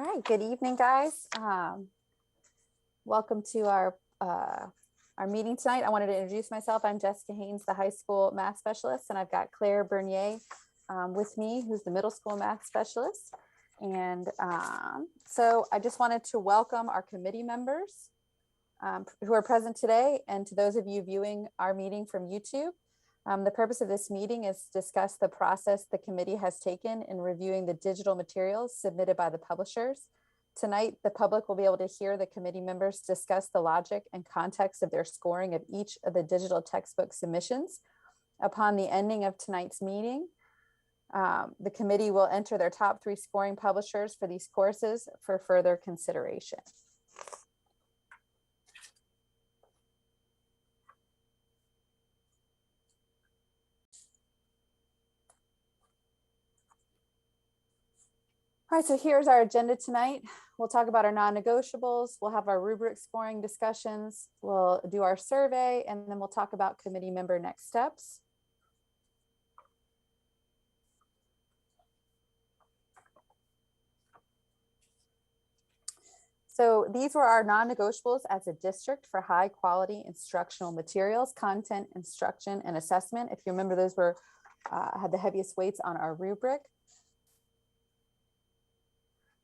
All right, good evening, guys. Welcome to our meeting tonight. I wanted to introduce myself. I'm Jessica Haynes, the high school math specialist, and I've got Claire Bernier with me, who's the middle school math specialist. And so I just wanted to welcome our committee members who are present today, and to those of you viewing our meeting from YouTube. The purpose of this meeting is to discuss the process the committee has taken in reviewing the digital materials submitted by the publishers. Tonight, the public will be able to hear the committee members discuss the logic and context of their scoring of each of the digital textbook submissions. Upon the ending of tonight's meeting, the committee will enter their top 3 scoring publishers for these courses for further consideration. All right, so here's our agenda tonight. We'll talk about our non-negotiables. We'll have our rubric scoring discussions. We'll do our survey, and then we'll talk about committee member next steps. So these were our non-negotiables as a district for high quality instructional materials, content, instruction, and assessment. If you remember, those were had the heaviest weights on our rubric.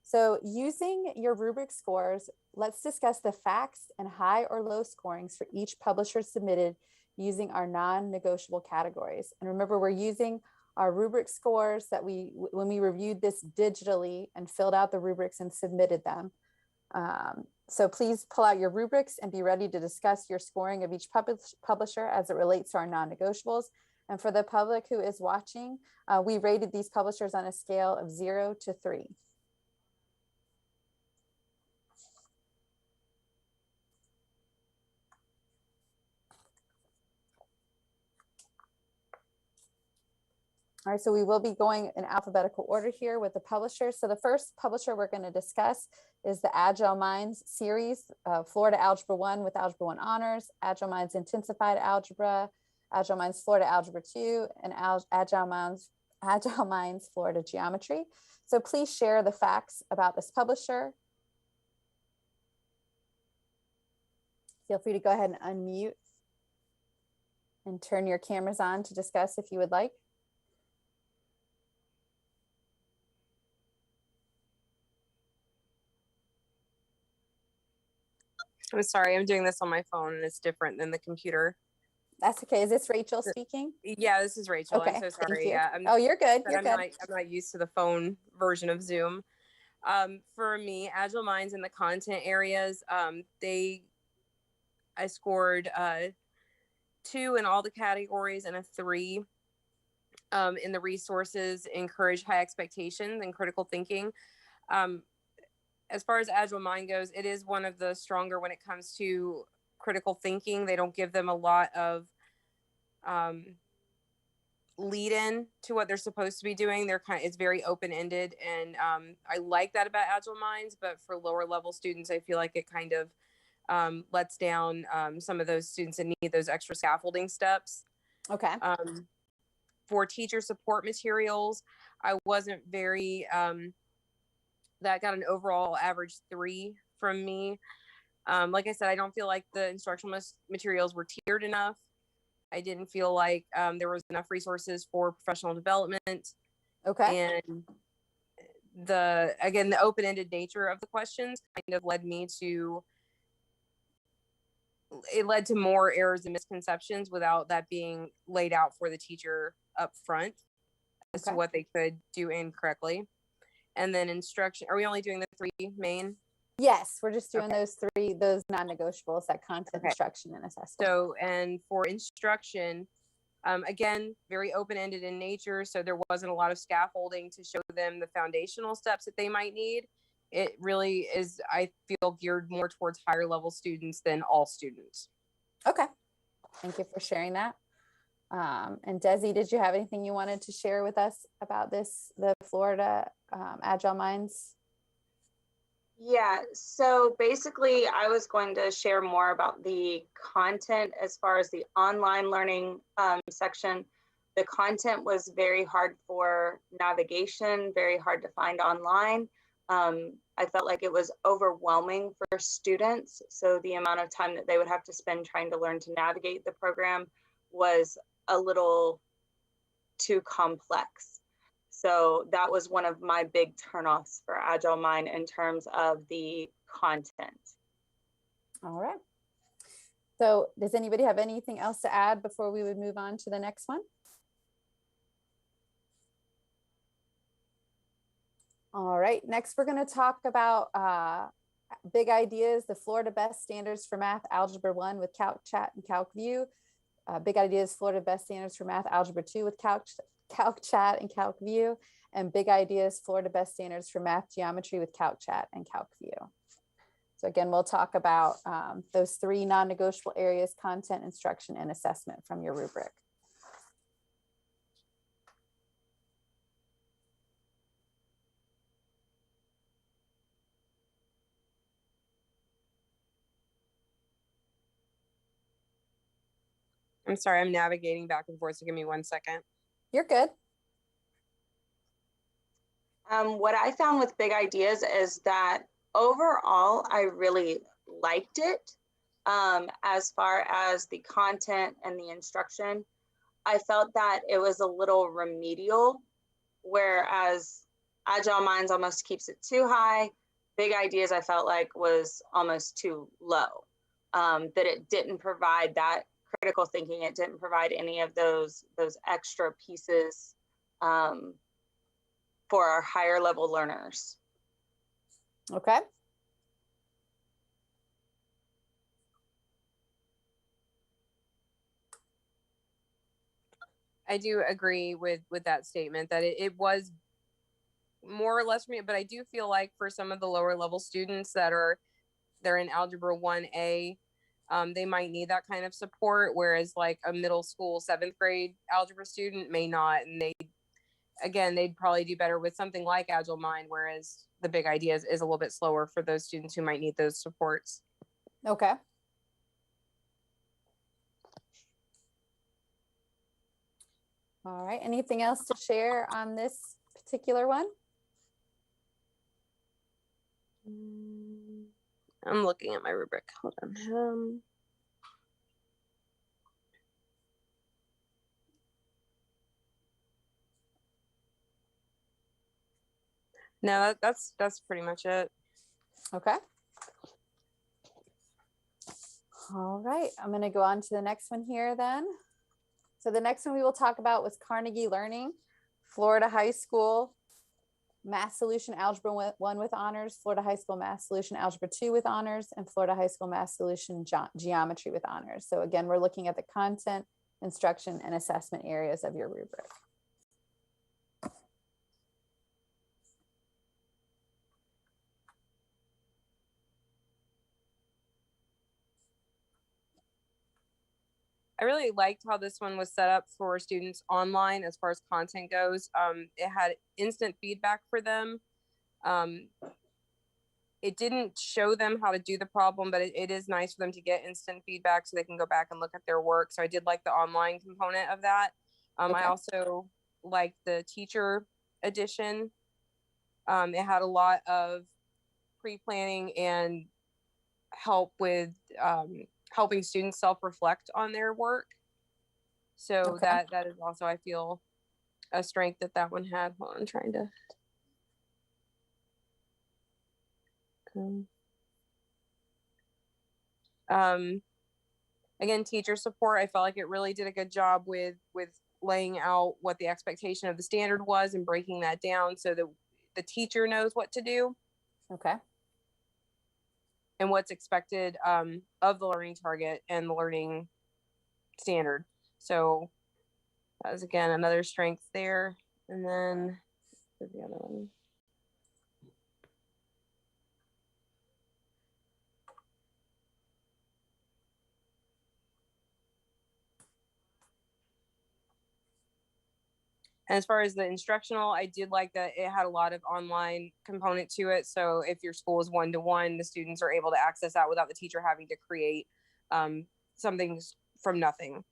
So using your rubric scores, let's discuss the facts and high or low scorings for each publisher submitted using our non-negotiable categories. And remember, we're using our rubric scores that when we reviewed this digitally and filled out the rubrics and submitted them. So please pull out your rubrics and be ready to discuss your scoring of each publisher as it relates to our non-negotiables. And for the public who is watching, we rated these publishers on a scale of 0 to 3. All right, so we will be going in alphabetical order here with the publishers. So the first publisher we're going to discuss is the Agile Minds series, Florida Algebra 1 with Algebra 1 Honors, Agile Minds Intensified Algebra, Agile Minds Florida Algebra 2, and Agile Minds Florida Geometry. So please share the facts about this publisher. Feel free to go ahead and unmute and turn your cameras on to discuss if you would like. I'm sorry, I'm doing this on my phone and it's different than the computer. That's okay. Is this Rachel speaking? Yeah, this is Rachel. Okay, I'm so sorry. thank you. Yeah, Oh, you're good. You're good. I'm not used to the phone version of Zoom. For me, Agile Minds in the content areas, I scored 2 in all the categories and a 3 in the resources, encourage high expectations and critical thinking. As far as Agile Mind goes, it is one of the stronger when it comes to critical thinking. They don't give them a lot of lead in to what they're supposed to be doing. It's very open-ended, and I like that about Agile Minds, but for lower level students, I feel like it kind of lets down some of those students that need those extra scaffolding steps. Okay. For teacher support materials, I wasn't very... that got an overall average 3 from me. Like I said, I don't feel like the instructional materials were tiered enough. I didn't feel like there was enough resources for professional development. Okay. And the open-ended nature of the questions kind of led to more errors and misconceptions without that being laid out for the teacher up front as to what they could do incorrectly. And then instruction, are we only doing the 3 main? Yes, we're just doing those non-negotiables, that content, instruction, and assessment. So, and for instruction, again, very open-ended in nature. So there wasn't a lot of scaffolding to show them the foundational steps that they might need. It really is, I feel, geared more towards higher level students than all students. Okay, thank you for sharing that. And Desi, did you have anything you wanted to share with us about the Florida Agile Minds? Yeah, so basically I was going to share more about the content as far as the online learning section. The content was very hard for navigation, very hard to find online, I felt like it was overwhelming for students. So the amount of time that they would have to spend trying to learn to navigate the program was a little too complex. So that was one of my big turnoffs for Agile Mind in terms of the content. All right. So does anybody have anything else to add before we would move on to the next one? All right, next we're going to talk about big ideas, the Florida Best Standards for Math Algebra 1 with Calc Chat and Calc View. Big ideas, Florida Best Standards for Math Algebra 2 with Calc Chat and Calc View. And big ideas, Florida Best Standards for Math Geometry with Calc Chat and Calc View. So again, we'll talk about those 3 non-negotiable areas: content, instruction, and assessment from your rubric. I'm sorry, I'm navigating back and forth, so give me 1 second. You're good. What I found with big ideas is that overall, I really liked it. As far as the content and the instruction, I felt that it was a little remedial, whereas Agile Minds almost keeps it too high. Big ideas, I felt like, was almost too low. That it didn't provide that critical thinking. It didn't provide any of those extra pieces for our higher level learners. Okay. I do agree with that statement that it was more or less for me, but I do feel like for some of the lower level students they're in Algebra 1A, they might need that kind of support, whereas like a middle school 7th grade algebra student may not, and they'd probably do better with something like Agile Mind, whereas the big ideas is a little bit slower for those students who might need those supports. Okay. All right, anything else to share on this particular one? I'm looking at my rubric. Hold on. No, that's pretty much it. Okay. All right, I'm going to go on to the next one here then. So the next one we will talk about was Carnegie Learning, Florida High School Math Solution Algebra 1 with honors, Florida High School Math Solution Algebra 2 with honors, and Florida High School Math Solution Geometry with honors. So again, we're looking at the content, instruction, and assessment areas of your rubric. I really liked how this one was set up for students online as far as content goes. It had instant feedback for them. It didn't show them how to do the problem, but it is nice for them to get instant feedback so they can go back and look at their work. So I did like the online component of that. Okay. I also liked the teacher edition. It had a lot of pre-planning and help with helping students self-reflect on their work. So okay. that is also, I feel, a strength that one had. Hold on, I'm trying to. Again, teacher support, I felt like it really did a good job with laying out what the expectation of the standard was and breaking that down so that the teacher knows what to do. Okay. And what's expected of the learning target and the learning standard. So that was, again, another strength there. And then the other one. And as far as the instructional, I did like that it had a lot of online component to it. So if your school is 1-to-1, the students are able to access that without the teacher having to create something from nothing.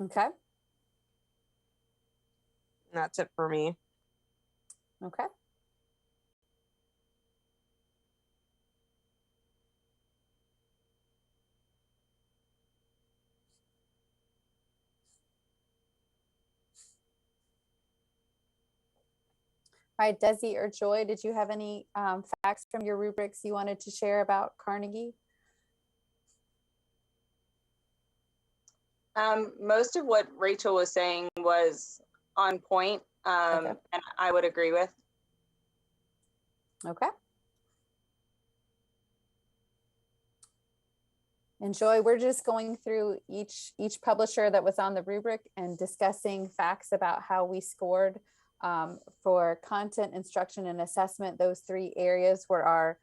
Okay. And that's it for me. Okay. All right, Desi or Joy, did you have any facts from your rubrics you wanted to share about Carnegie? Most of what Rachel was saying was on point, Okay. and I would agree with. Okay. And Joy, we're just going through each publisher that was on the rubric and discussing facts about how we scored for content, instruction, and assessment. Those three areas were our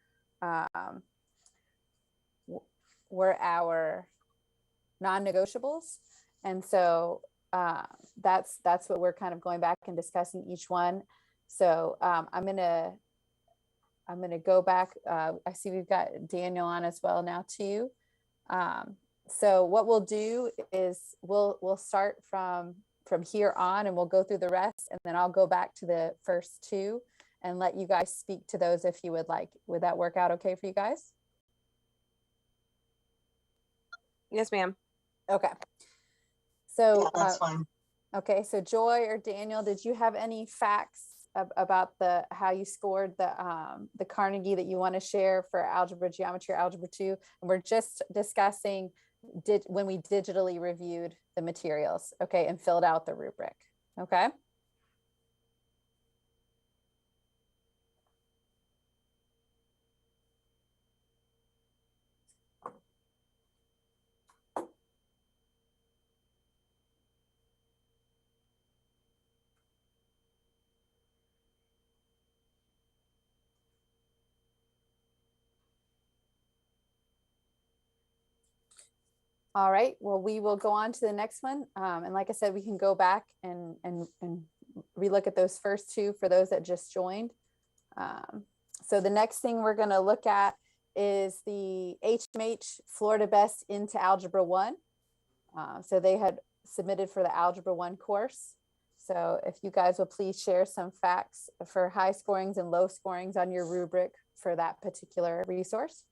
non-negotiables. And so that's what we're kind of going back and discussing each one. So I'm gonna go back. I see we've got Daniel on as well now too. So what we'll do is we'll start from here on, and we'll go through the rest, and then I'll go back to the first two and let you guys speak to those if you would like. Would that work out okay for you guys? Yes, ma'am. Okay. So yeah, that's fine. Okay, so Joy or Daniel, did you have any facts about how you scored the Carnegie that you want to share for algebra, geometry, or algebra 2? And we're just discussing when we digitally reviewed the materials, okay, and filled out the rubric, okay? All right, well, we will go on to the next one. And like I said, we can go back and relook at those first two for those that just joined. So the next thing we're gonna look at is the HMH Florida Best into Algebra 1. So they had submitted for the Algebra 1 course. So if you guys will please share some facts for high scorings and low scorings on your rubric for that particular resource.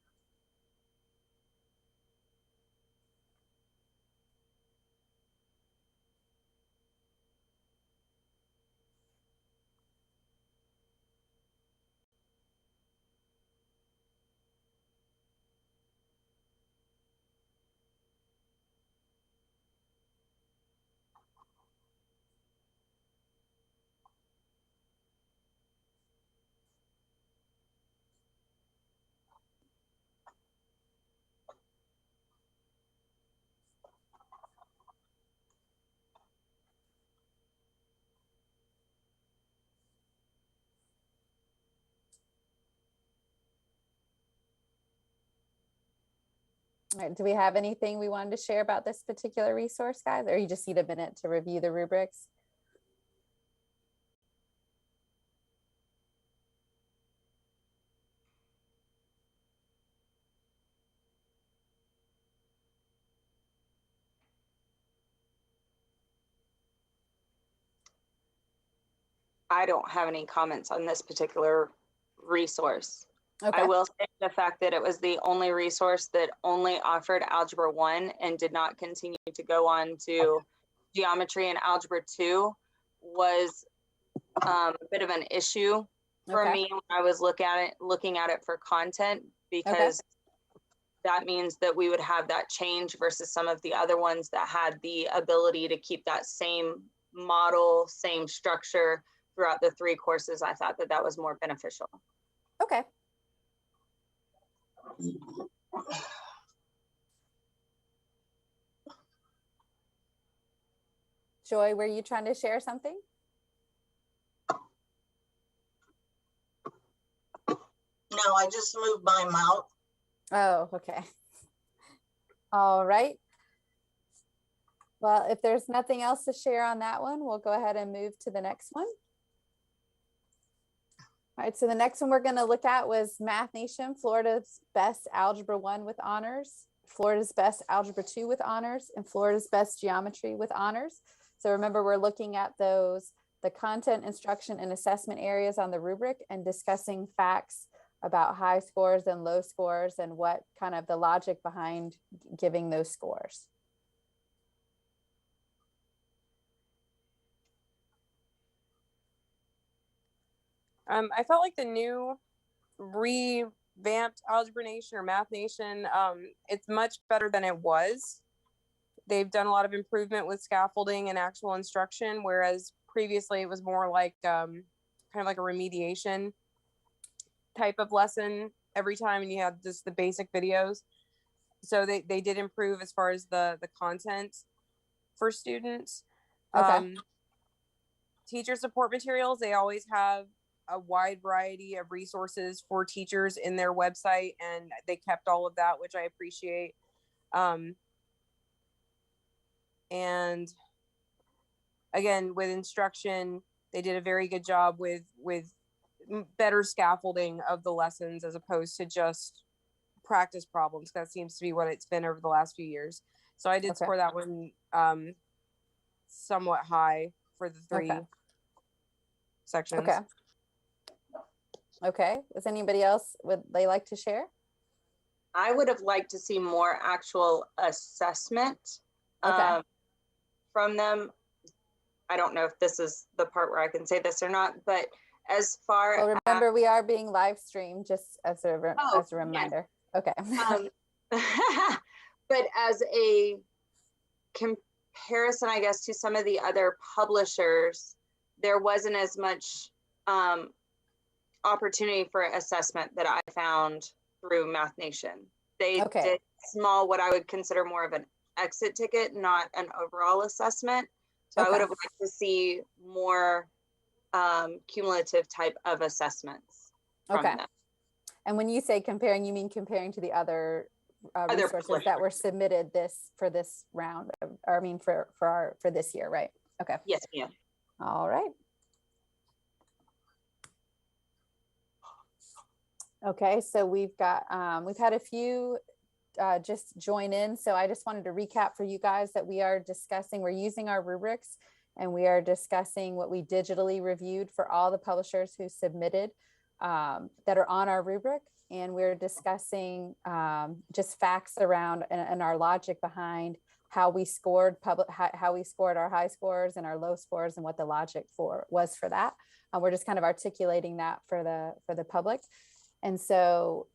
All right, do we have anything we wanted to share about this particular resource, guys? Or you just need a minute to review the rubrics? I don't have any comments on this particular resource. Okay. I will say the fact that it was the only resource that only offered Algebra 1 and did not continue to go on to Geometry and Algebra 2 was a bit of an issue for me when I was looking at it for content, because that means that we would have that change versus some of the other ones that had the ability to keep that same model, same structure throughout the 3 courses. I thought that that was more beneficial. Okay. Joy, were you trying to share something? No, I just moved my mouth. Oh, okay. All right. Well, if there's nothing else to share on that one, we'll go ahead and move to the next one. All right, so the next one we're going to look at was Math Nation, Florida's Best Algebra 1 with honors, Florida's Best Algebra 2 with honors, and Florida's Best Geometry with honors. So remember, we're looking at the content, instruction, and assessment areas on the rubric and discussing facts about high scores and low scores and what kind of the logic behind giving those scores. I felt like the new revamped Algebra Nation or Math Nation, it's much better than it was. They've done a lot of improvement with scaffolding and actual instruction, whereas previously it was more like kind of like a remediation type of lesson every time, and you had just the basic videos. So they did improve as far as the content for students. Okay. Teacher support materials, they always have a wide variety of resources for teachers in their website, and they kept all of that, which I appreciate. And again, with instruction, they did a very good job with better scaffolding of the lessons as opposed to just practice problems. That seems to be what it's been over the last few years. So I did score that one somewhat high for the three sections. Okay. Is anybody else, would they like to share? I would have liked to see more actual assessment from them. I don't know if this is the part where I can say this or not, but as far well, remember, we are being live streamed, just as a reminder. Yes. Okay. But as a comparison, I guess, to some of the other publishers, there wasn't as much opportunity for assessment that I found through Math Nation. They did small, what I would consider more of an exit ticket, not an overall assessment. So I would have liked to see more cumulative type of assessments from them. And when you say comparing, you mean comparing to the other resources that were submitted for this round, or I mean for this year, right? Okay. Yes, ma'am. All right. Okay, so we've got we've had a few just join in. So I just wanted to recap for you guys that we are discussing, we're using our rubrics, and we are discussing what we digitally reviewed for all the publishers who submitted that are on our rubric. And we're discussing just facts around and our logic behind how we scored how we scored our high scores and our low scores, and what the logic was for that. We're just kind of articulating that for the public. And so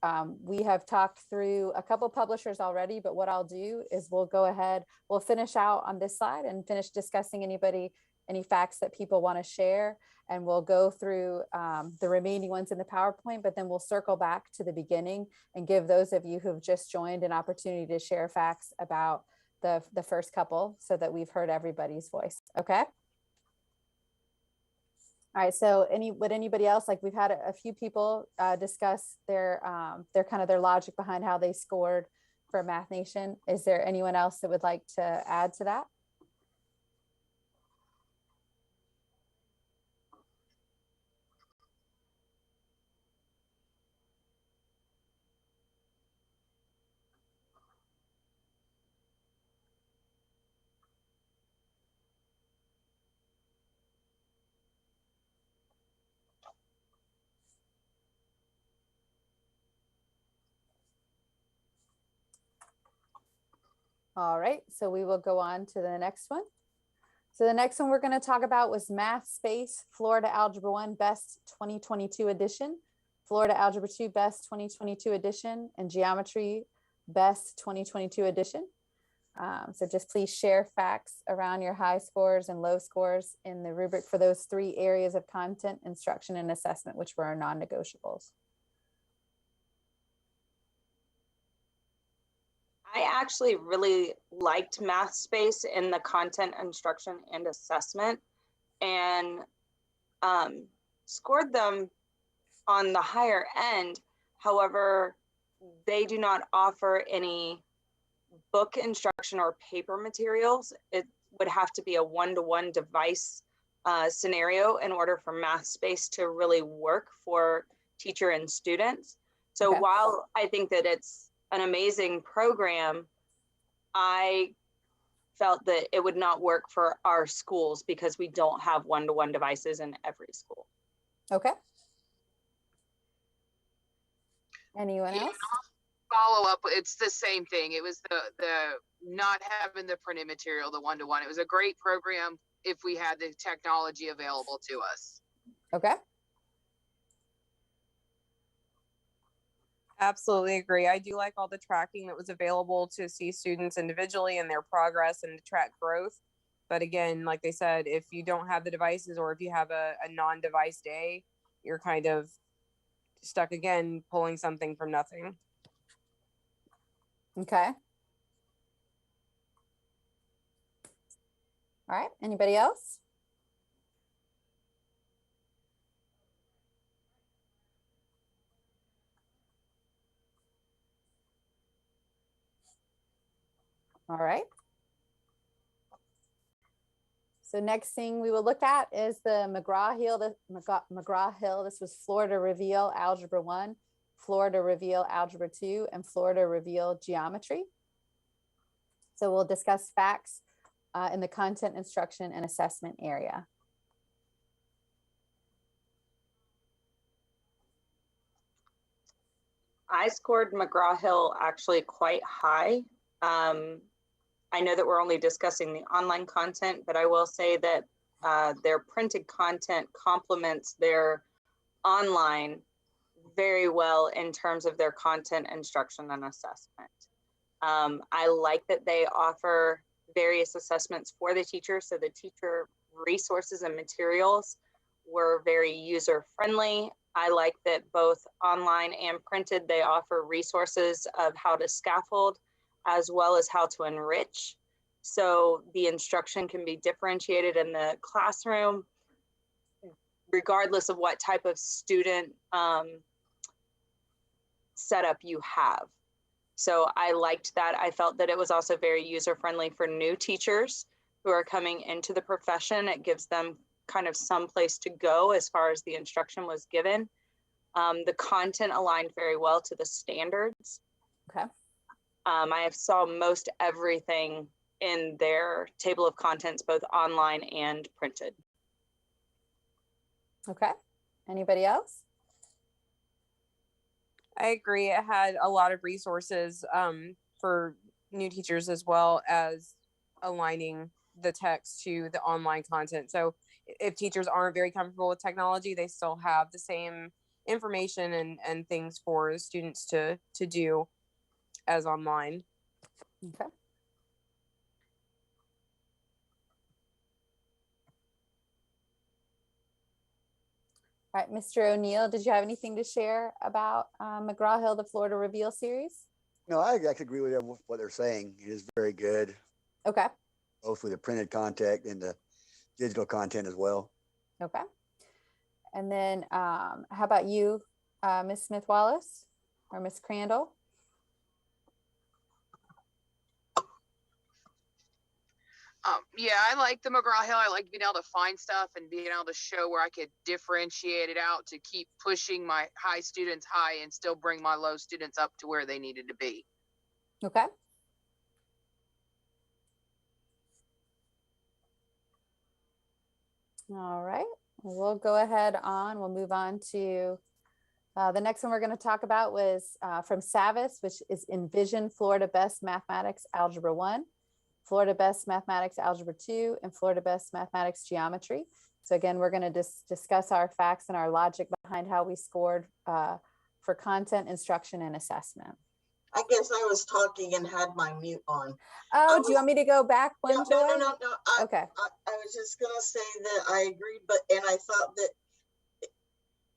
we have talked through a couple publishers already, but what I'll do is we'll go ahead, we'll finish out on this slide and finish discussing any facts that people want to share. And we'll go through the remaining ones in the PowerPoint, but then we'll circle back to the beginning and give those of you who've just joined an opportunity to share facts about the first couple, so that we've heard everybody's voice. Okay. All right, so would anybody else, like we've had a few people discuss their kind of their logic behind how they scored for Math Nation. Is there anyone else that would like to add to that? All right, so we will go on to the next one. So the next one we're going to talk about was Math Space, Florida Algebra 1 Best 2022 Edition, Florida Algebra 2 Best 2022 Edition, and Geometry Best 2022 Edition. So just please share facts around your high scores and low scores in the rubric for those three areas of content, instruction, and assessment, which were our non-negotiables. I actually really liked Math Space in the content, instruction, and assessment, and scored them on the higher end. However, they do not offer any book instruction or paper materials. It would have to be a one-to-one device scenario in order for Math Space to really work for teacher and students. So while I think that it's an amazing program, I felt that it would not work for our schools because we don't have one-to-one devices in every school. Okay. Anyone else? Follow up, it's the same thing. It was the not having the printed material, the one-to-one. It was a great program if we had the technology available to us. Okay. Absolutely agree. I do like all the tracking that was available to see students individually and their progress and to track growth. But again, like they said, if you don't have the devices or if you have a non-device day, you're kind of stuck again, pulling something from nothing. Okay. All right. Anybody else? All right. So next thing we will look at is the McGraw-Hill. McGraw-Hill. This was Florida Reveal Algebra 1, Florida Reveal Algebra 2, and Florida Reveal Geometry. So we'll discuss facts in the content instruction and assessment area. I scored McGraw-Hill actually quite high. I know that we're only discussing the online content, but I will say that their printed content complements their online very well in terms of their content instruction and assessment. I like that they offer various assessments for the teacher, so the teacher resources and materials were very user-friendly. I like that both online and printed, they offer resources of how to scaffold as well as how to enrich. So the instruction can be differentiated in the classroom, regardless of what type of student setup you have. So I liked that. I felt that it was also very user-friendly for new teachers who are coming into the profession. It gives them kind of some place to go as far as the instruction was given. The content aligned very well to the standards. Okay. I saw most everything in their table of contents, both online and printed. Okay. Anybody else? I agree. It had a lot of resources for new teachers as well as aligning the text to the online content. So if teachers aren't very comfortable with technology, they still have the same information and things for students to do as online. Okay. All right, Mr. O'Neill, did you have anything to share about McGraw-Hill, the Florida Reveal series? No, I could agree with what they're saying. It is very good, Okay. both with the printed content and the digital content as well. Okay. And then how about you, Ms. Smith-Wallace or Ms. Crandall? Yeah, I like the McGraw-Hill. I like being able to find stuff and being able to show where I could differentiate it out to keep pushing my high students high and still bring my low students up to where they needed to be. Okay. All right, we'll go ahead on. We'll move on to the next one we're going to talk about was from Savvis, which is Envision Florida Best Mathematics Algebra 1, Florida Best Mathematics Algebra 2, and Florida Best Mathematics Geometry. So again, we're going to discuss our facts and our logic behind how we scored for content, instruction, and assessment. I guess I was talking and had my mute on. Oh, do you want me to go back one, Joy? No. Okay. I was just gonna say that I agreed, and I thought that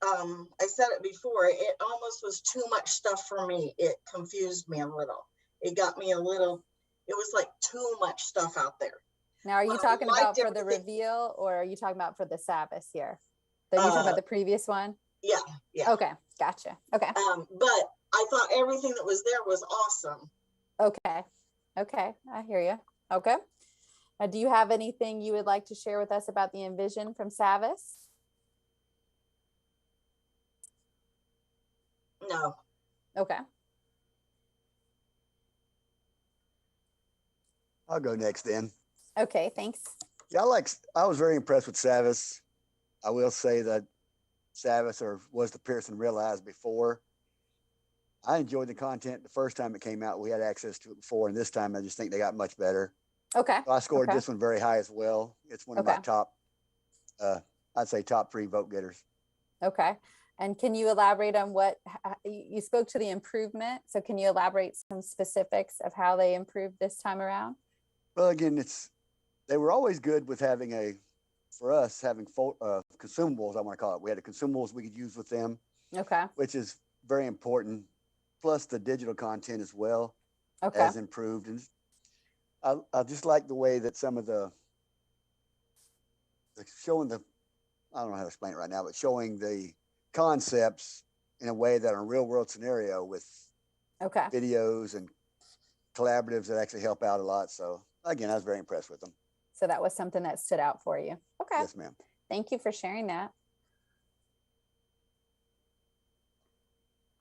I said it before, it almost was too much stuff for me. It confused me a little. It got me a little, it was like too much stuff out there. Now, are you talking about for the reveal or are you talking about for the Savvis here? Are you talking about the previous one? Yeah. Okay, gotcha. Okay. But I thought everything that was there was awesome. Okay, I hear you. Okay. Do you have anything you would like to share with us about the Envision from Savvis? No. Okay. I'll go next then. Okay, thanks. Yeah, I was very impressed with Savvis. I will say that Savvis was the Pearson Realized before. I enjoyed the content the first time it came out. We had access to it before, and this time I just think they got much better. Okay. So I scored this one very high as well. It's one of my top, I'd say top 3 vote getters. Okay. And can you elaborate on what you spoke to the improvement? So can you elaborate some specifics of how they improved this time around? Well, again, they were always good with having for us having consumables. I want to call it. We had the consumables we could use with them, Okay. which is very important. Plus the digital content as well Okay. has improved, and I just like the way that some of showing I don't know how to explain it right now, but showing the concepts in a way that are a real world scenario with Okay. videos and collaboratives that actually help out a lot. So again, I was very impressed with them. So that was something that stood out for you. Okay. Yes, ma'am. Thank you for sharing that.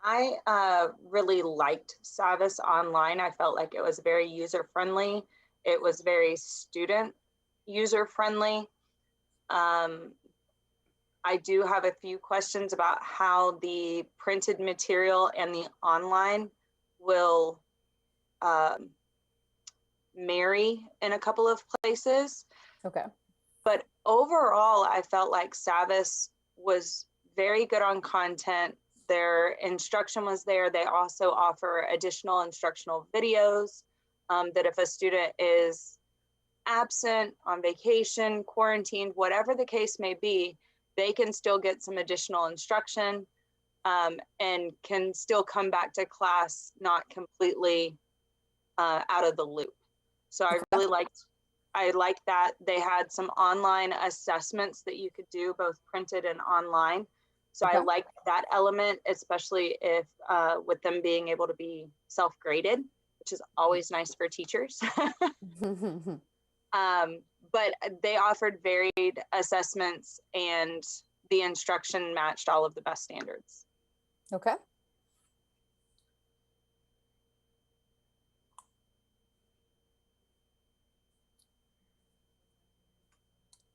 I really liked Savvis Online. I felt like it was very user-friendly. It was very student user-friendly. I do have a few questions about how the printed material and the online will marry in a couple of places. Okay. But overall, I felt like Savvis was very good on content. Their instruction was there. They also offer additional instructional videos that if a student is absent, on vacation, quarantined, whatever the case may be, they can still get some additional instruction and can still come back to class not completely out of the loop. So I really liked that. They had some online assessments that you could do, both printed and online. So I liked that element, especially if with them being able to be self-graded, which is always nice for teachers. But they offered varied assessments and the instruction matched all of the best standards. Okay.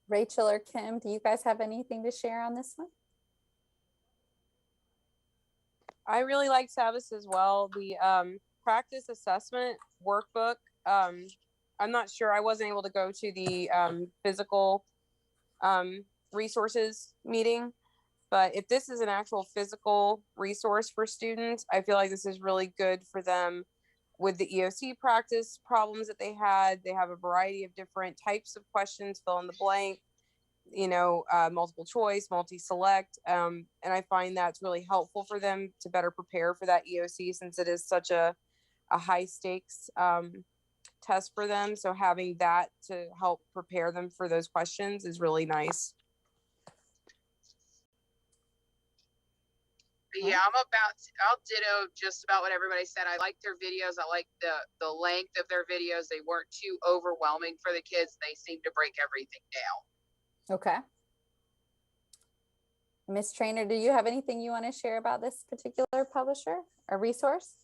Rachel or Kim, do you guys have anything to share on this one? I really like Savvis as well. The practice assessment workbook. I'm not sure. I wasn't able to go to the physical resources meeting, but if this is an actual physical resource for students, I feel like this is really good for them with the EOC practice problems that they had. They have a variety of different types of questions, fill in the blank, multiple choice, multi-select. And I find that's really helpful for them to better prepare for that EOC since it is such a high stakes test for them. So having that to help prepare them for those questions is really nice. Yeah, I'll ditto just about what everybody said. I like their videos. I like the length of their videos. They weren't too overwhelming for the kids. They seemed to break everything down. Okay. Miss Trainer, do you have anything you want to share about this particular publisher or resource?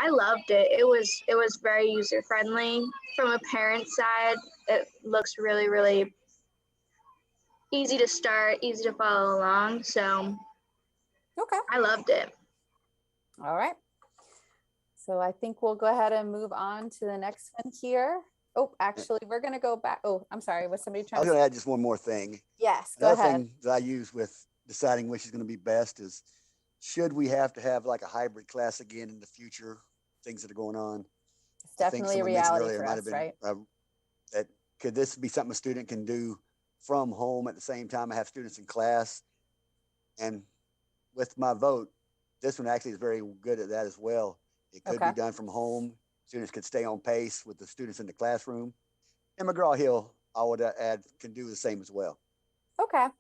I loved it. It was very user friendly. From a parent side, it looks really, really easy to start, easy to follow along. So okay, I loved it. All right. So I think we'll go ahead and move on to the next one here. Oh, actually, we're going to go back. Oh, I'm sorry. Was somebody trying I was going to add just one more thing. Yes, go Another ahead. thing that I use with deciding which is going to be best is, should we have to have like a hybrid class again in the future, things that are going on? It's definitely a reality for us, right? That could this be something a student can do from home at the same time I have students in class? And with my vote, this one actually is very good at that as well. It could be done from home. Students could stay on pace with the students in the classroom. And McGraw-Hill, I would add, can do the same as well. Okay. All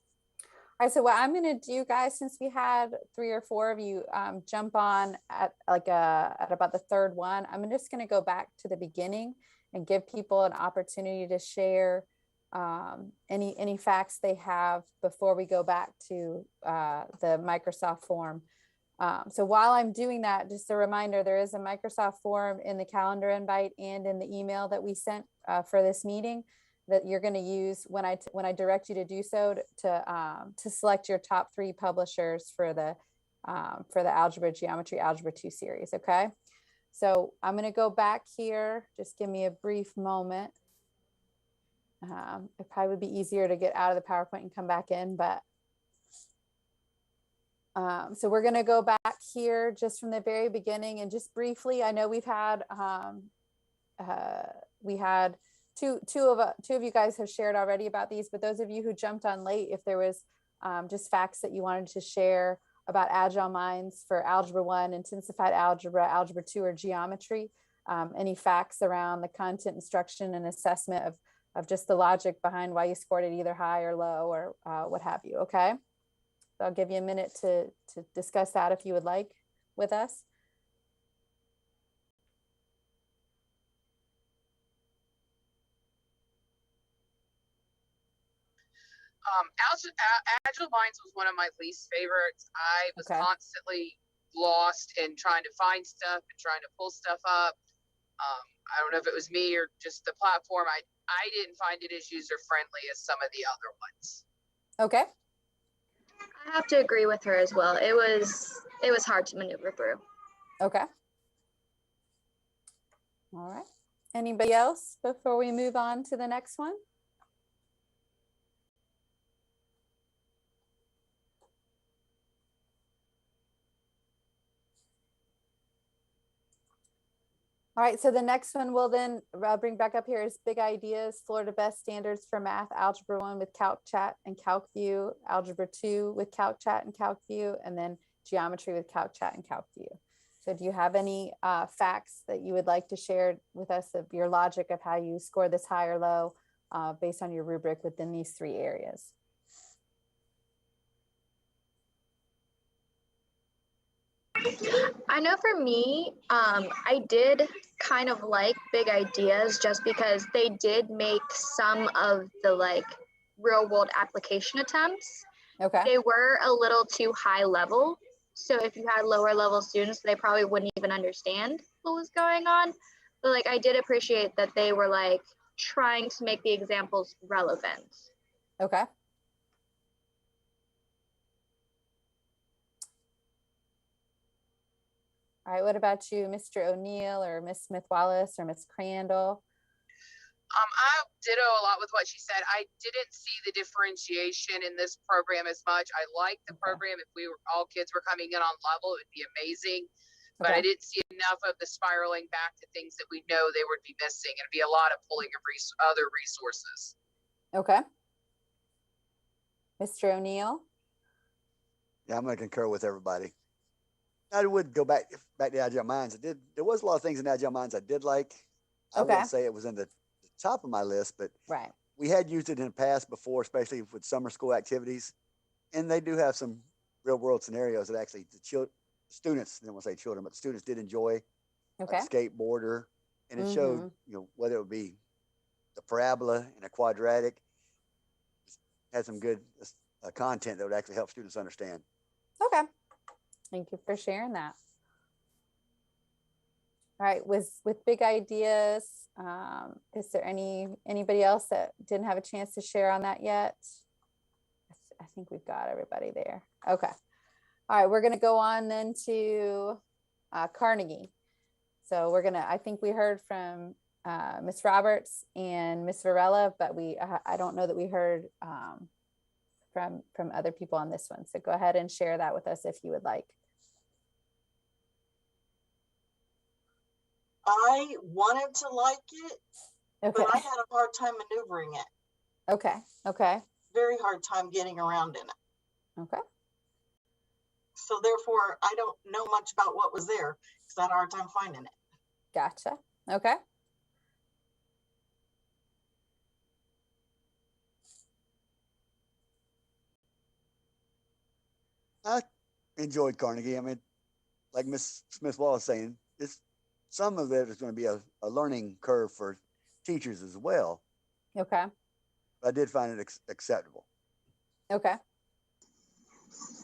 right. So what I'm going to do, guys, since we had 3 or 4 of you jump on at about the third one, I'm just going to go back to the beginning and give people an opportunity to share any facts they have before we go back to the Microsoft form. So while I'm doing that, just a reminder, there is a Microsoft form in the calendar invite and in the email that we sent for this meeting that you're going to use when I direct you to do so to select your top 3 publishers for the Algebra Geometry Algebra 2 series. Okay. So I'm going to go back here. Just give me a brief moment. It probably would be easier to get out of the PowerPoint and come back in, but So we're going to go back here just from the very beginning and just briefly. I know we had two of you guys have shared already about these, but those of you who jumped on late, if there was just facts that you wanted to share about Agile Minds for Algebra 1, Intensified Algebra, Algebra 2, or Geometry, any facts around the content, instruction, and assessment of just the logic behind why you scored it either high or low or what have you, okay? So I'll give you a minute to discuss that if you would like with us. Agile Minds was one of my least favorites. I was Okay. constantly lost in trying to find stuff and trying to pull stuff up. I don't know if it was me or just the platform. I didn't find it as user friendly as some of the other ones. Okay. I have to agree with her as well. It was hard to maneuver through. Okay. All right. Anybody else before we move on to the next one? All right, so the next one we'll then bring back up here is Big Ideas, Florida Best Standards for Math, Algebra 1 with CalcChat and CalcView, Algebra 2 with CalcChat and CalcView, and then Geometry with CalcChat and CalcView. So do you have any facts that you would like to share with us of your logic of how you score this high or low based on your rubric within these three areas? I know for me, I did kind of like Big Ideas just because they did make some of the like real world application attempts. Okay. They were a little too high level. So if you had lower level students, they probably wouldn't even understand what was going on. But like, I did appreciate that they were like trying to make the examples relevant. Okay. All right, what about you, Mr. O'Neill or Miss Smith-Wallace or Miss Crandall? I ditto a lot with what she said. I didn't see the differentiation in this program as much. I like the program. If all kids were coming in on level, it would be amazing. But I didn't see enough of the spiraling back to things that we know they would be missing. It'd be a lot of pulling of other resources. Okay. Mr. O'Neill? Yeah, I'm going to concur with everybody. I would go back to Agile Minds. There was a lot of things in Agile Minds I did like. I wouldn't say it was in the top of my list, but right. We had used it in the past before, especially with summer school activities. And they do have some real world scenarios that actually the students, I don't want to say children, but the students did enjoy. Okay. Like a skateboarder. And it showed, whether it would be the parabola and a quadratic, had some good content that would actually help students understand. Okay. Thank you for sharing that. All right, with Big Ideas, is there anybody else that didn't have a chance to share on that yet? I think we've got everybody there. Okay. All right, we're going to go on then to Carnegie. So I think we heard from Ms. Roberts and Ms. Varela, but I don't know that we heard from other people on this one. So go ahead and share that with us if you would like. I wanted to like it, but I had a hard time maneuvering it. Okay. Okay. Very hard time getting around in it. Okay. So therefore, I don't know much about what was there because I had a hard time finding it. Gotcha. Okay. I enjoyed Carnegie. I mean, like Ms. Smith-Wallace saying, some of it is going to be a learning curve for teachers as well. Okay. I did find it acceptable. Okay.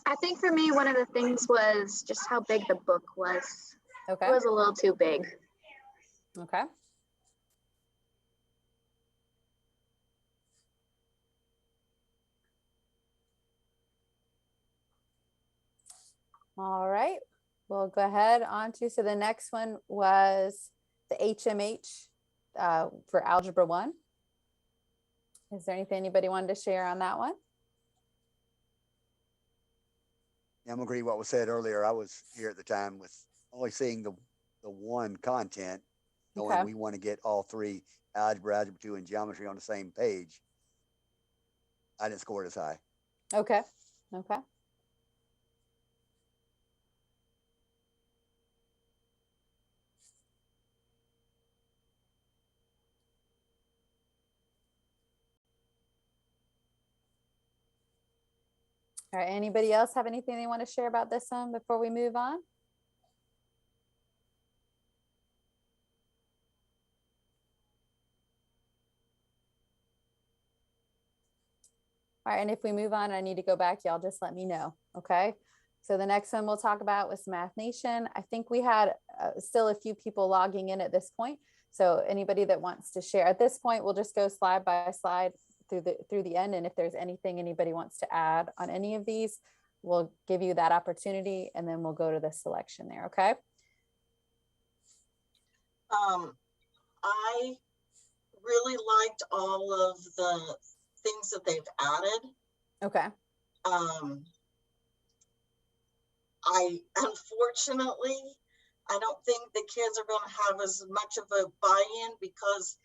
I think for me, one of the things was just how big the book was. Okay. It was a little too big. Okay. All right. We'll go ahead on to, so the next one was the HMH for Algebra 1. Is there anything anybody wanted to share on that one? I'm gonna agree with what was said earlier. I was here at the time with only seeing the one content, knowing Okay. we want to get all three, algebra, algebra 2, and geometry on the same page. I didn't score it as high. Okay. Okay. All right. Anybody else have anything they want to share about this one before we move on? All right, and if we move on, I need to go back, y'all just let me know, okay? So the next one we'll talk about was Math Nation. I think we had still a few people logging in at this point. So anybody that wants to share at this point, we'll just go slide by slide through the end. And if there's anything anybody wants to add on any of these, we'll give you that opportunity and then we'll go to the selection there, okay? I really liked all of the things that they've added. Okay. I unfortunately, I don't think the kids are going to have as much of a buy-in because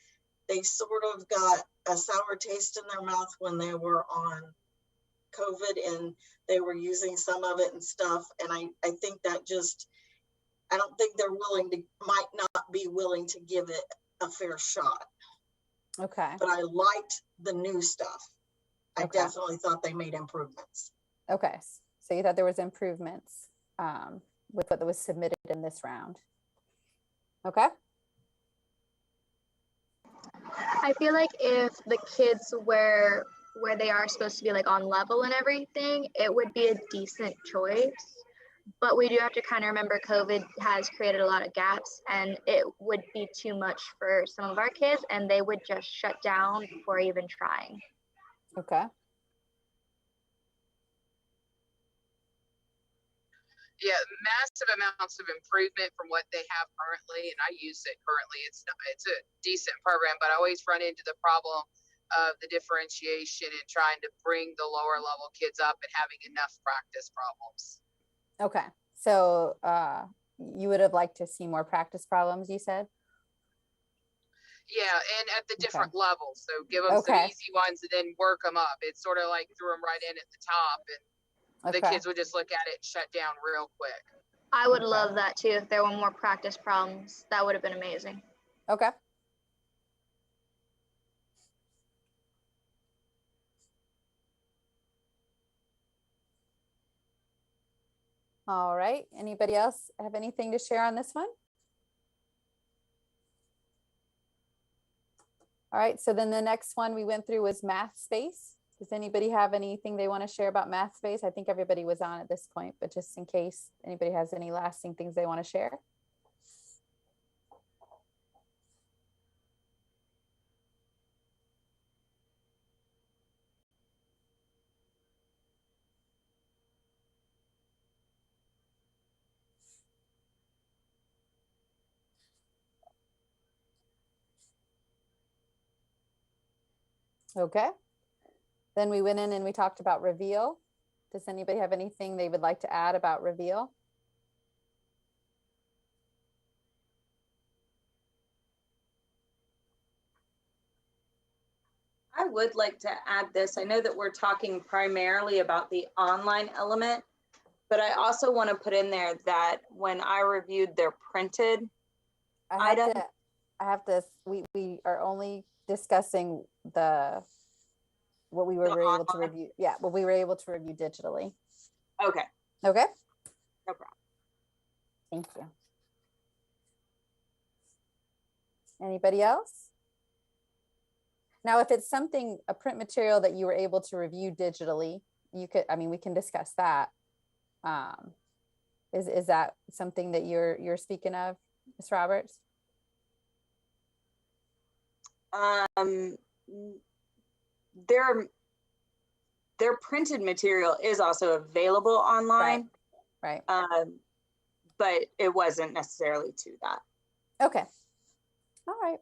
they sort of got a sour taste in their mouth when they were on COVID and they were using some of it and stuff. And I think that just, I don't think they're might not be willing to give it a fair shot. Okay. But I liked the new stuff. I Okay. definitely thought they made improvements. Okay. So you thought there was improvements with what was submitted in this round. Okay. I feel like if the kids were where they are supposed to be like on level and everything, it would be a decent choice. But we do have to kind of remember COVID has created a lot of gaps and it would be too much for some of our kids and they would just shut down before even trying. Okay. Yeah, massive amounts of improvement from what they have currently, and I use it currently. It's a decent program, but I always run into the problem of the differentiation and trying to bring the lower level kids up and having enough practice problems. Okay. So you would have liked to see more practice problems, you said? Yeah, and at the different levels. So give them some easy ones and then work them up. It's sort of like threw them right in at the top and the kids would just look at it and shut down real quick. I would love that too. If there were more practice problems, that would have been amazing. Okay. All right. Anybody else have anything to share on this one? All right. So then the next one we went through was Math Space. Does anybody have anything they want to share about Math Space? I think everybody was on at this point, but just in case anybody has any lasting things they want to share. Okay. Then we went in and we talked about Reveal. Does anybody have anything they would like to add about Reveal? I would like to add this. I know that we're talking primarily about the online element, but I also want to put in there that when I reviewed their printed items, we are only discussing what we were able to review. Yeah, what we were able to review digitally. Okay. Okay. No problem. Thank you. Anybody else? Now, if it's a print material that you were able to review digitally, we can discuss that. Is that something that you're speaking of, Ms. Roberts? Their printed material is also available online. Right. But it wasn't necessarily to that. Okay. All right.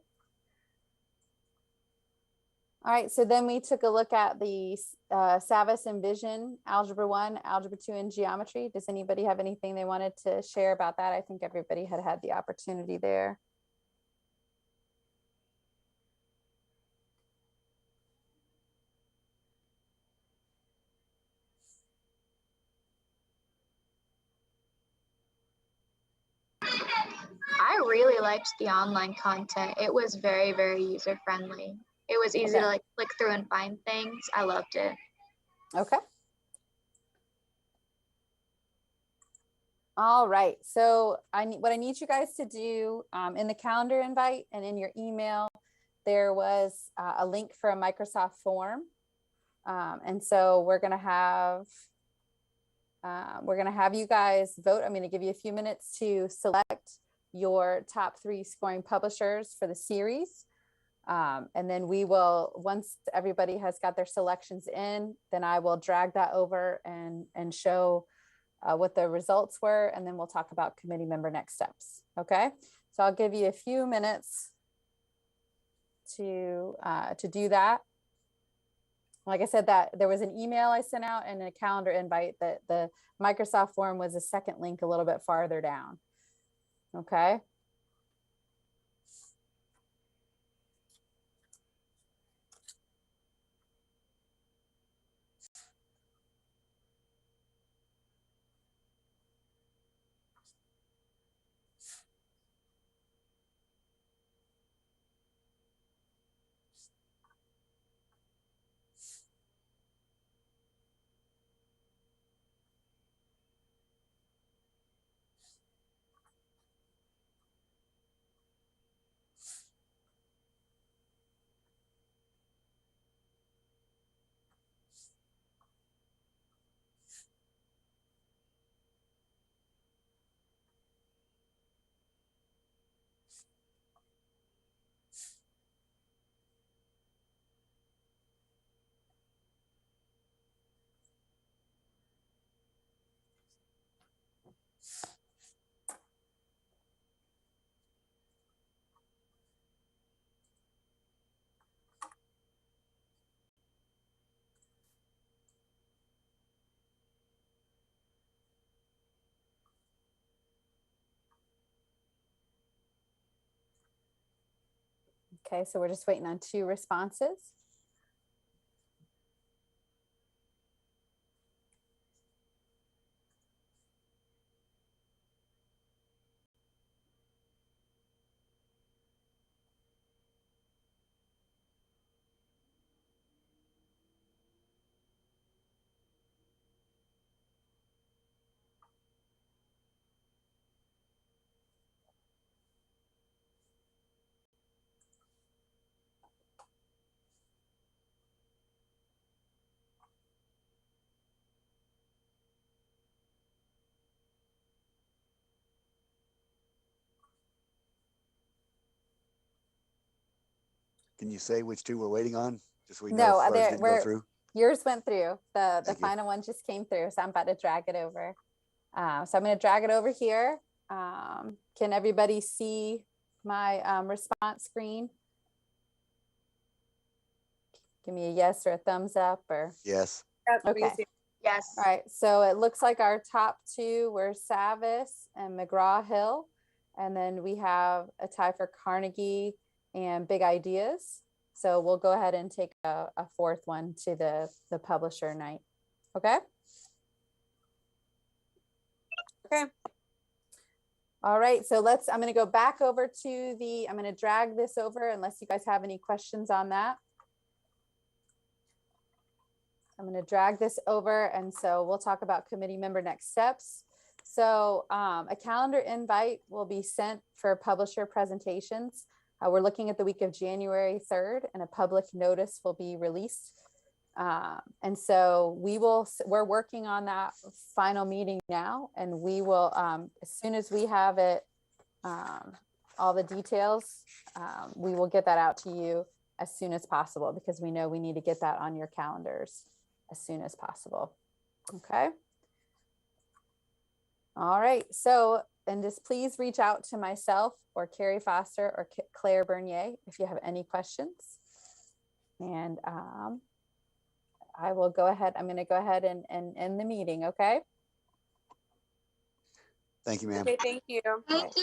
All right, so then we took a look at the Savas Envision, Algebra 1, Algebra 2, and Geometry. Does anybody have anything they wanted to share about that? I think everybody had had the opportunity there. I really liked the online content. It was very, very user friendly. It was easy to like click through and find things. I loved it. Okay. All right, so what I need you guys to do in the calendar invite and in your email, there was a link for a Microsoft form. And so we're gonna have you guys vote. I'm gonna give you a few minutes to select your top 3 scoring publishers for the series. And then we will, once everybody has got their selections in, then I will drag that over and show what the results were, and then we'll talk about committee member next steps. Okay, so I'll give you a few minutes to do that. Like I said, that there was an email I sent out and a calendar invite. That the Microsoft form was a second link a little bit farther down. Okay. Okay, so we're just waiting on 2 responses. Can you say which 2 we're waiting on? Just so we know No, if ours didn't go through. yours went through. The Thank you. final one just came through, so I'm about to drag it over. So I'm going to drag it over here. Can everybody see my response screen? Give me a yes or a thumbs up or. Yes. Okay. Yes. All right, so it looks like our top 2 were Savas and McGraw-Hill. And then we have a tie for Carnegie and Big Ideas. So we'll go ahead and take a 4th one to the publisher night. Okay. Okay. All right, so I'm going to go back over to I'm going to drag this over unless you guys have any questions on that. I'm going to drag this over, and so we'll talk about committee member next steps. So a calendar invite will be sent for publisher presentations. We're looking at the week of January 3rd, and a public notice will be released. And so we're working on that final meeting now, and we will, as soon as we have it, all the details, we will get that out to you as soon as possible, because we know we need to get that on your calendars as soon as possible. Okay. All right. So, and just please reach out to myself or Carrie Foster or Claire Bernier if you have any questions. And I will go ahead. I'm going to go ahead and end the meeting. Okay. Thank you, ma'am. Okay, thank you. Thank you.